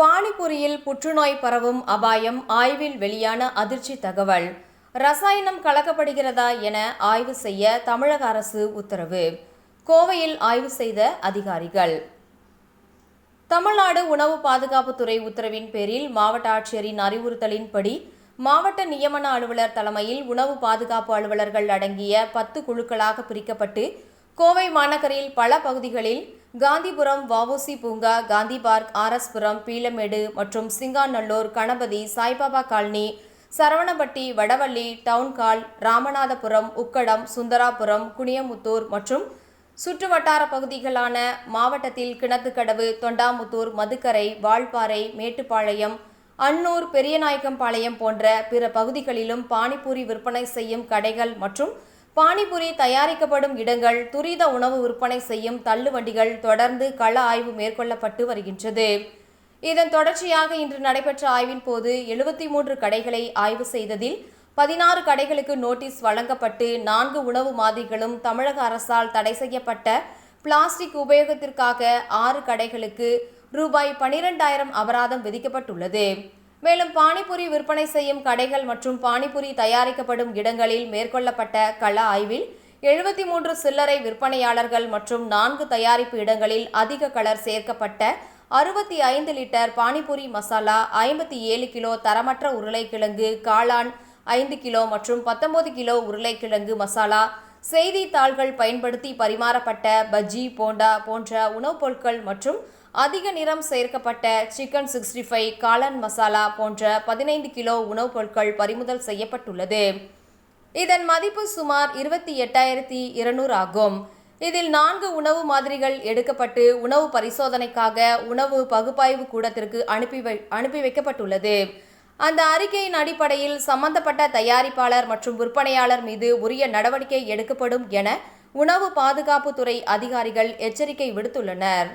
பானிபூரியில் புற்றுநோய் பரவும் அபாயம் ஆய்வில் வெளியான அதிர்ச்சி தகவல். ரசாயனம் கலக்கப்படுகிறதா என ஆய்வு செய்ய தமிழக அரசு உத்தரவு. கோவையில் ஆய்வு செய்த அதிகாரிகள். தமிழ்நாடு உணவு பாதுகாப்புத்துறை உத்தரவின் பேரில் மாவட்ட ஆட்சியரின் அறிவுறுத்தலின்படி மாவட்ட நியமன அலுவலர் தலைமையில் உணவு பாதுகாப்பு அலுவலர்கள் அடங்கிய 10 குழுக்களாக பிரிக்கப்பட்டு கோவை மாநகரில் பல பகுதிகளில் காந்திபுரம், வ.உ.சி. பூங்கா, காந்தி பார்க், ஆர்.எஸ்.புரம், பீளமேடு மற்றும் சிங்காநல்லூர், கணபதி, சாய்பாபா காலனி, சரவணப்பட்டி, வடவள்ளி, டவுன்கால், ராமநாதபுரம், உக்கடம், சுந்தராபுரம், குனியமுத்தூர் மற்றும் சுற்றுவட்டார பகுதிகளான மாவட்டத்தில் கிணத்துக்கடவு, தொண்டாமுத்தூர், மதுக்கரை, வால்பாறை, மேட்டுப்பாளையம், அன்னூர், பெரியநாயக்கம்பாளையம் போன்ற பிற பகுதிகளிலும் பானிபூரி விற்பனை செய்யும் கடைகள் மற்றும் பானிபூரி தயாரிக்கப்படும் இடங்கள், துரித உணவு விற்பனை செய்யும் தள்ளுவண்டிகள் தொடர்ந்து கள ஆய்வு மேற்கொள்ளப்பட்டு வருகின்றது. இதன் தொடர்ச்சியாக இன்று நடைபெற்ற ஆய்வின் போது 73 கடைகளை ஆய்வு செய்ததில் 16 கடைகளுக்கு நோட்டீஸ் வழங்கப்பட்டு 4 உணவு மாதிரிகளும் தமிழக அரசால் தடை செய்யப்பட்ட பிளாஸ்டிக் உபயோகத்திற்காக 6 கடைகளுக்கு ரூபாய் 12,000 அபராதம் விதிக்கப்பட்டுள்ளது. மேலும் பானிபூரி விற்பனை செய்யும் கடைகள் மற்றும் பானிபூரி தயாரிக்கப்படும் இடங்களில் மேற்கொள்ளப்பட்ட கள ஆய்வில் 73 சில்லறை விற்பனையாளர்கள் மற்றும் 4 தயாரிப்பு இடங்களில் அதிக கலர் சேர்க்கப்பட்ட 65 லிட்டர் பானிபூரி மசாலா, 57 கிலோ தரமற்ற உருளைக்கிழங்கு, காளான் 5 கிலோ மற்றும் 19 கிலோ உருளைக்கிழங்கு மசாலா, செய்தித்தாள்கள் பயன்படுத்தி பரிமாறப்பட்ட பஜ்ஜி, போண்டா போன்ற உணவுப் பொருட்கள் மற்றும் அதிக நிறம் சேர்க்கப்பட்ட சிக்கன் 65, காளான் மசாலா போன்ற 15 கிலோ உணவுப் பொருட்கள் பறிமுதல் செய்யப்பட்டுள்ளது. இதன் மதிப்பு சுமார் 28,200 ஆகும். இதில் 4 உணவு மாதிரிகள் எடுக்கப்பட்டு உணவு பரிசோதனைக்காக உணவு பகுப்பாய்வு கூடத்திற்கு அனுப்பி வைக்கப்பட்டுள்ளது. அந்த அறிக்கையின் அடிப்படையில் சம்பந்தப்பட்ட தயாரிப்பாளர் மற்றும் விற்பனையாளர் மீது உரிய நடவடிக்கை எடுக்கப்படும் என உணவு பாதுகாப்புத்துறை அதிகாரிகள் எச்சரிக்கை விடுத்துள்ளனர்.